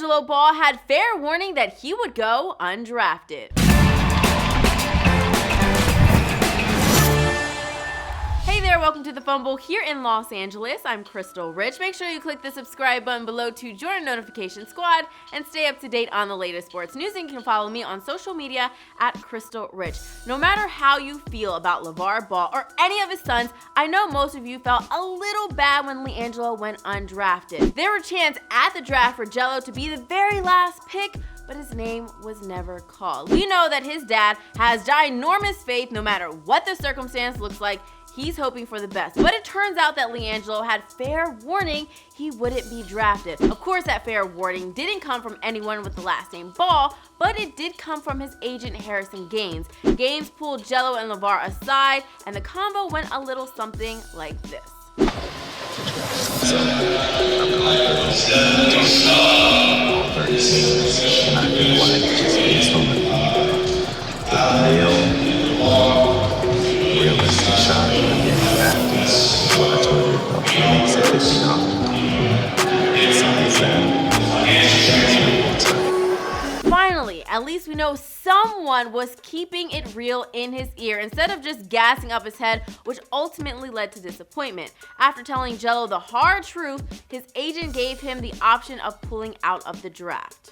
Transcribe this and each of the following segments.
LiAngelo Ball had fair warning that he would go undrafted. Hey there, welcome to the Fumble here in Los Angeles. I'm Crystal Rich. Make sure you click the subscribe button below to join our notification squad and stay up to date on the latest sports news. And you can follow me on social media at Crystal Rich. No matter how you feel about Lavar Ball or any of his sons, I know most of you felt a little bad when LiAngelo went undrafted. There were chants at the draft for Gelo to be the very last pick, but his name was never called. We know that his dad has ginormous faith no matter what the circumstance looks like. He's hoping for the best. But it turns out that LiAngelo had fair warning he wouldn't be drafted. Of course, that fair warning didn't come from anyone with the last name Ball, but it did come from his agent Harrison Gaines. Gaines pulled Gelo and Lavar aside, and the combo went a little something like this. Finally, at least we know someone was keeping it real in his ear instead of just gassing up his head, which ultimately led to disappointment. After telling Gelo the hard truth, his agent gave him the option of pulling out of the draft.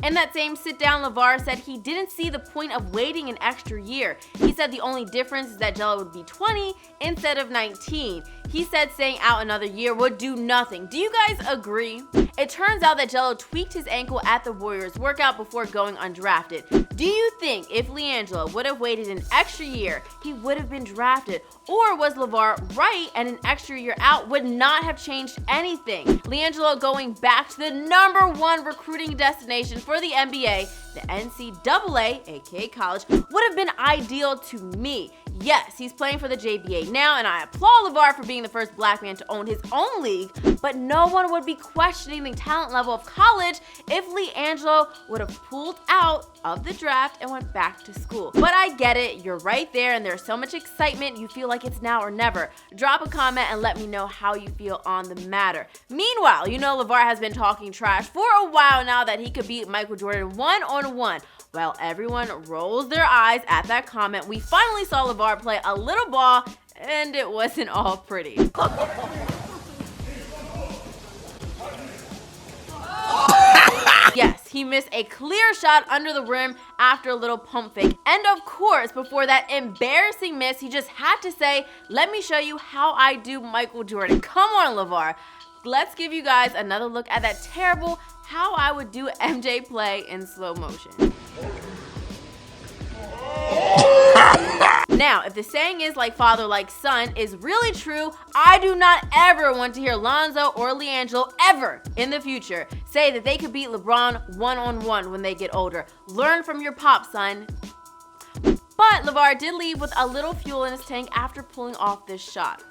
In that same sit-down, Lavar said he didn't see the point of waiting an extra year. He said the only difference is that Gelo would be 20 instead of 19. He said staying out another year would do nothing. Do you guys agree? It turns out that Gelo tweaked his ankle at the Warriors workout before going undrafted. Do you think if LiAngelo would have waited an extra year, he would have been drafted? Or was Lavar right and an extra year out would not have changed anything? LiAngelo going back to the #1 recruiting destination for the NBA, the NCAA, aka college, would have been ideal to me. Yes, he's playing for the JBA now, and I applaud Lavar for being the first black man to own his own league, but no one would be questioning the talent level of college if LiAngelo would have pulled out of the draft and went back to school. But I get it, you're right there, and there's so much excitement, you feel like it's now or never. Drop a comment and let me know how you feel on the matter. Meanwhile, you know Lavar has been talking trash for a while now that he could beat Michael Jordan one-on-one. While everyone rolls their eyes at that comment, we finally saw Lavar play a little ball, and it wasn't all pretty. Yes, he missed a clear shot under the rim after a little pump fake. And of course, before that embarrassing miss, he just had to say, "Let me show you how I do Michael Jordan." Come on, Lavar. Let's give you guys another look at that terrible how I would do MJ play in slow motion. Now, if the saying is like father, like son is really true, I do not ever want to hear Lonzo or LiAngelo ever in the future say that they could beat LeBron one-on-one when they get older. Learn from your pop, son. But Lavar did leave with a little fuel in his tank after pulling off this shot.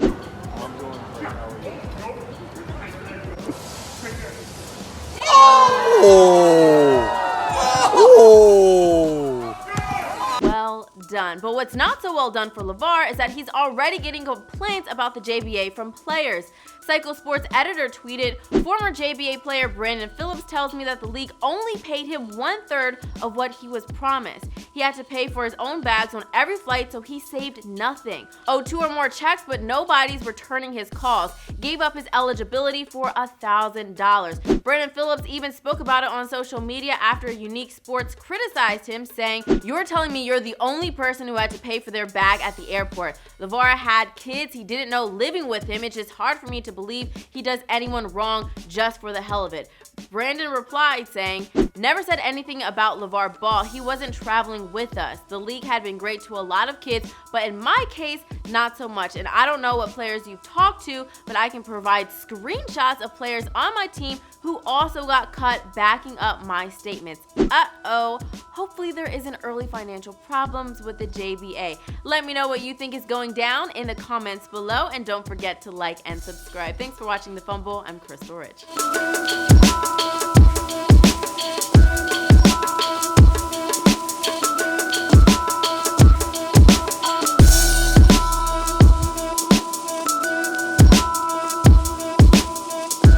Well done. But what's not so well done for Lavar is that he's already getting complaints about the JBA from players. Psycho Sports editor tweeted, "Former JBA player Brandon Phillips tells me that the league only paid him 1/3 of what he was promised. He had to pay for his own bags on every flight, so he saved nothing. Owed 2 or more checks, but nobody's returning his calls. Gave up his eligibility for $1,000. Brandon Phillips even spoke about it on social media after Unique Sports criticized him, saying, "You're telling me you're the only person who had to pay for their bag at the airport. Lavar had kids he didn't know living with him. It's just hard for me to believe he does anyone wrong just for the hell of it." Brandon replied saying, "Never said anything about Lavar Ball. He wasn't traveling with us. The league had been great to a lot of kids, but in my case, not so much. And I don't know what players you've talked to, but I can provide screenshots of players on my team who also got cut backing up my statements." Uh-oh. Hopefully there isn't early financial problems with the JBA. Let me know what you think is going down in the comments below, and don't forget to like and subscribe. Thanks for watching The Fumble. I'm Crystal Rich.